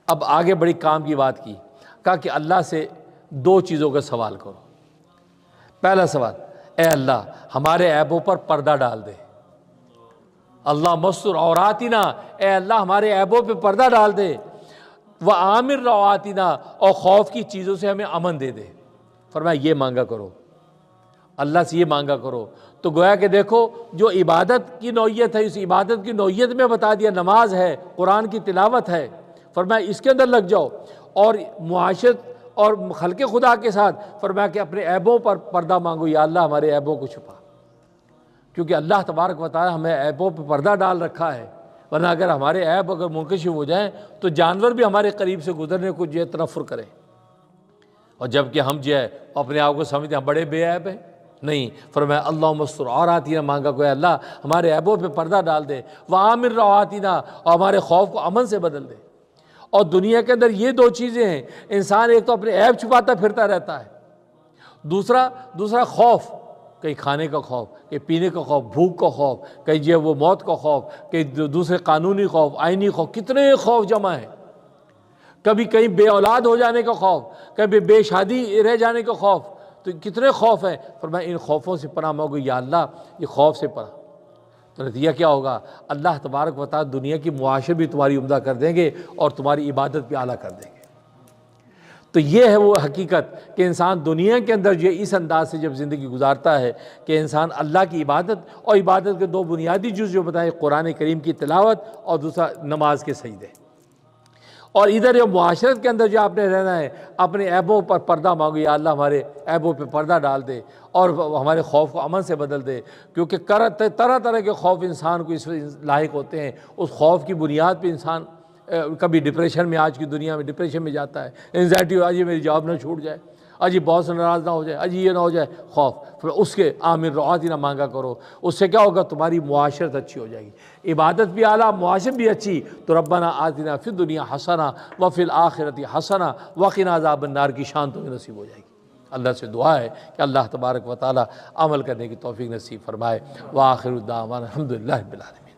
اب آگے بڑی کام کی بات کی، کہا کہ اللہ سے دو چیزوں کا سوال کرو۔ پہلا سوال، اے اللہ ہمارے عیبوں پر پردہ ڈال دے، اللہ مستر عوراتنا، اے اللہ ہمارے عیبوں پہ پردہ ڈال دے، وآمر رواتنا، اور خوف کی چیزوں سے ہمیں امن دے دے۔ فرمایا یہ مانگا کرو، اللہ سے یہ مانگا کرو۔ تو گویا کہ دیکھو جو عبادت کی نوعیت ہے، اس عبادت کی نوعیت میں بتا دیا، نماز ہے، قرآن کی تلاوت ہے، فرمایا اس کے اندر لگ جاؤ، اور معاشرت اور خلق خدا کے ساتھ فرمایا کہ اپنے عیبوں پر پردہ مانگو، یا اللہ ہمارے عیبوں کو چھپا، کیونکہ اللہ تبارک و تعالی ہمیں عیبوں پر پردہ ڈال رکھا ہے، ورنہ اگر ہمارے عیب اگر منکشف ہو جائیں تو جانور بھی ہمارے قریب سے گزرنے کو جو ہے تنفر کریں، اور جبکہ ہم جو ہے اپنے آپ کو سمجھتے ہیں ہم بڑے بے عیب ہیں، نہیں، فرمایا اللہم استر عوراتنا، مانگا کہ اللہ ہمارے عیبوں پہ پردہ ڈال دے، وآمر رواتنا، اور ہمارے خوف کو امن سے بدل دے۔ اور دنیا کے اندر یہ دو چیزیں ہیں، انسان ایک تو اپنے عیب چھپاتا پھرتا رہتا ہے، دوسرا خوف، کہیں کھانے کا خوف، کہیں پینے کا خوف، بھوک کا خوف، کہیں جو ہے وہ موت کا خوف، کہیں دوسرے قانونی خوف، آئینی خوف، کتنے خوف جمع ہیں، کبھی کہیں بے اولاد ہو جانے کا خوف، کبھی بے شادی رہ جانے کا خوف، تو کتنے خوف ہیں۔ فرمایا ان خوفوں سے پناہ مانگو، یا اللہ یہ خوف سے پناہ۔ تو نتیجہ کیا ہوگا؟ اللہ تبارک و تعالی دنیا کی معاشرت بھی تمہاری عمدہ کر دیں گے اور تمہاری عبادت بھی اعلیٰ کر دیں گے۔ تو یہ ہے وہ حقیقت کہ انسان دنیا کے اندر جو اس انداز سے جب زندگی گزارتا ہے کہ انسان اللہ کی عبادت، اور عبادت کے دو بنیادی جز جو بتائے، قرآن کریم کی تلاوت اور دوسرا نماز کے سجدے، اور ادھر یہ معاشرت کے اندر جو آپ نے رہنا ہے، اپنے عیبوں پر پردہ مانگو، یا اللہ ہمارے عیبوں پہ پردہ ڈال دے اور ہمارے خوف کو امن سے بدل دے، کیونکہ طرح طرح کے خوف انسان کو اس لاحق ہوتے ہیں۔ اس خوف کی بنیاد پہ انسان کبھی ڈپریشن میں، آج کی دنیا میں ڈپریشن میں جاتا ہے، انزائٹی ہو، آج میری جاب نہ چھوٹ جائے، آج باس سے ناراض نہ ہو جائے، آج یہ نہ ہو جائے، خوف۔ پھر اس کے آمر رواتنا مانگا کرو، اس سے کیا ہوگا؟ تمہاری معاشرت اچھی ہو جائے گی، عبادت بھی اعلیٰ، معاشرت بھی اچھی۔ تو ربنا آتنا فی الدنیا حسنہ وفی الآخرۃ حسنہ وقنا عذاب النار کی شان تمہیں نصیب ہو جائے گی۔ اللہ سے دعا ہے کہ اللہ تبارک و تعالی عمل کرنے کی توفیق نصیب فرمائے۔ وآخر دعوانا الحمدللہ رب العالمین۔